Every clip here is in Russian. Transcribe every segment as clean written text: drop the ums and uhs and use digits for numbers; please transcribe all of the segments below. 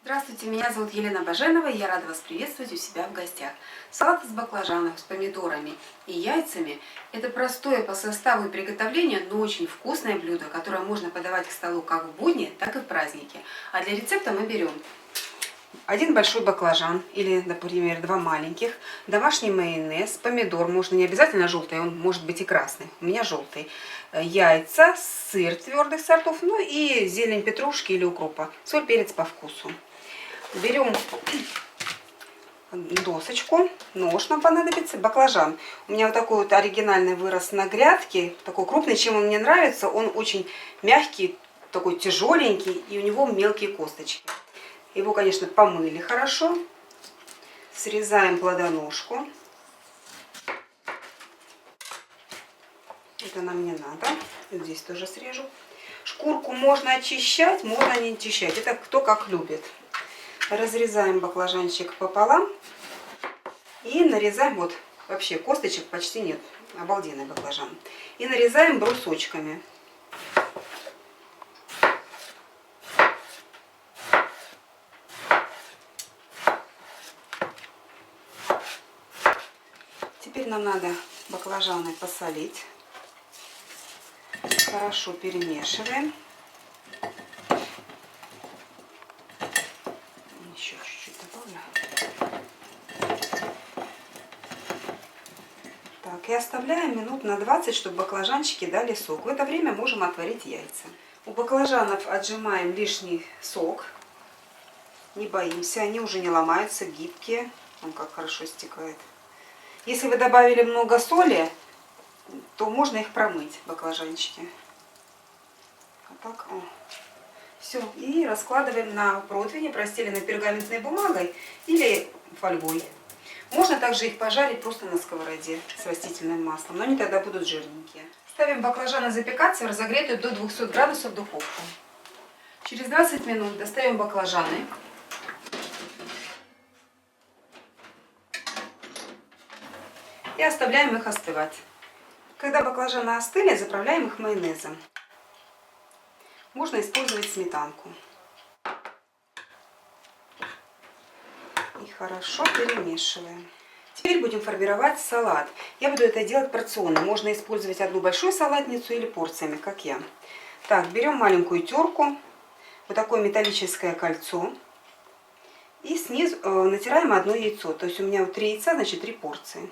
Здравствуйте, меня зовут Елена Баженова, и я рада вас приветствовать у себя в гостях. Салат из баклажанов с помидорами и яйцами – это простое по составу и приготовлению, но очень вкусное блюдо, которое можно подавать к столу как в будни, так и в праздники. А для рецепта мы берем один большой баклажан или, например, два маленьких, домашний майонез, помидор, можно не обязательно желтый, он может быть и красный, у меня желтый, яйца, сыр твердых сортов, ну и зелень петрушки или укропа, соль, перец по вкусу. Берем досочку, нож нам понадобится, баклажан. У меня вот такой вот оригинальный вырос на грядке, такой крупный, чем он мне нравится. Он очень мягкий, такой тяжеленький, и у него мелкие косточки. Его, конечно, помыли хорошо. Срезаем плодоножку. Это нам не надо. Вот здесь тоже срежу. Шкурку можно очищать, можно не очищать. Это кто как любит. Разрезаем баклажанчик пополам и нарезаем, вот вообще косточек почти нет, обалденный баклажан. И нарезаем брусочками. Теперь нам надо баклажаны посолить. Хорошо перемешиваем. Еще чуть-чуть добавлю. Так, и оставляем минут на 20, чтобы баклажанчики дали сок. В это время можем отварить яйца. У баклажанов отжимаем лишний сок. Не боимся, они уже не ломаются, гибкие. Он как хорошо стекает. Если вы добавили много соли, то можно их промыть, баклажанчики. Вот так. О. Все. И раскладываем на противне, простеленной пергаментной бумагой или фольгой. Можно также их пожарить просто на сковороде с растительным маслом, но они тогда будут жирненькие. Ставим баклажаны запекаться в разогретую до 200 градусов духовку. Через 20 минут достаем баклажаны. И оставляем их остывать. Когда баклажаны остыли, заправляем их майонезом. Можно использовать сметанку. И хорошо перемешиваем. Теперь будем формировать салат. Я буду это делать порционно. Можно использовать одну большую салатницу или порциями, как я. Так, берем маленькую терку, вот такое металлическое кольцо. И снизу натираем одно яйцо. То есть у меня 3 яйца, значит 3 порции.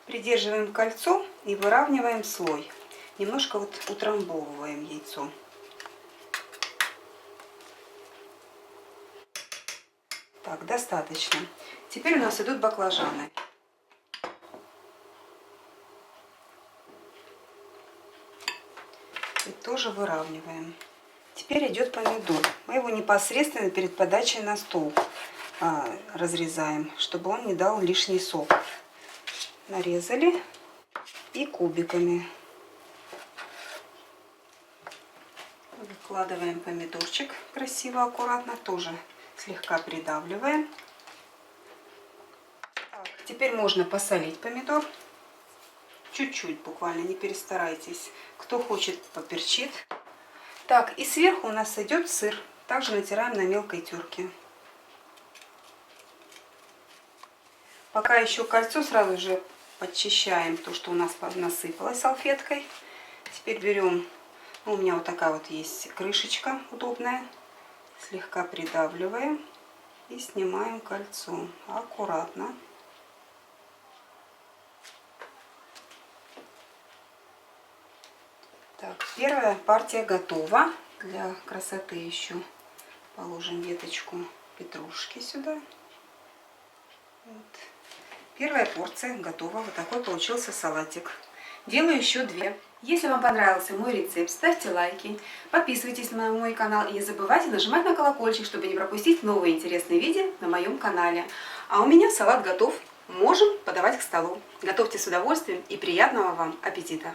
Придерживаем кольцо и выравниваем слой. Немножко вот утрамбовываем яйцо. Так, достаточно. Теперь у нас идут баклажаны. И тоже выравниваем. Теперь идет помидор. Мы его непосредственно перед подачей на стол разрезаем, чтобы он не дал лишний сок. Нарезали и кубиками. Выкладываем помидорчик красиво, аккуратно, тоже слегка придавливаем. Так, теперь можно посолить помидор. Чуть-чуть буквально, не перестарайтесь. Кто хочет, поперчит. Так, и сверху у нас идет сыр. Также натираем на мелкой терке. Пока еще кольцо сразу же подчищаем то, что у нас насыпалось салфеткой. Теперь берем, у меня вот такая вот есть крышечка удобная. Слегка придавливаем и снимаем кольцо. Аккуратно. Так, первая партия готова. Для красоты еще положим веточку петрушки сюда. Вот. Первая порция готова. Вот такой получился салатик. Делаю еще 2. Если вам понравился мой рецепт, ставьте лайки, подписывайтесь на мой канал и не забывайте нажимать на колокольчик, чтобы не пропустить новые интересные видео на моем канале. А у меня салат готов. Можем подавать к столу. Готовьте с удовольствием и приятного вам аппетита!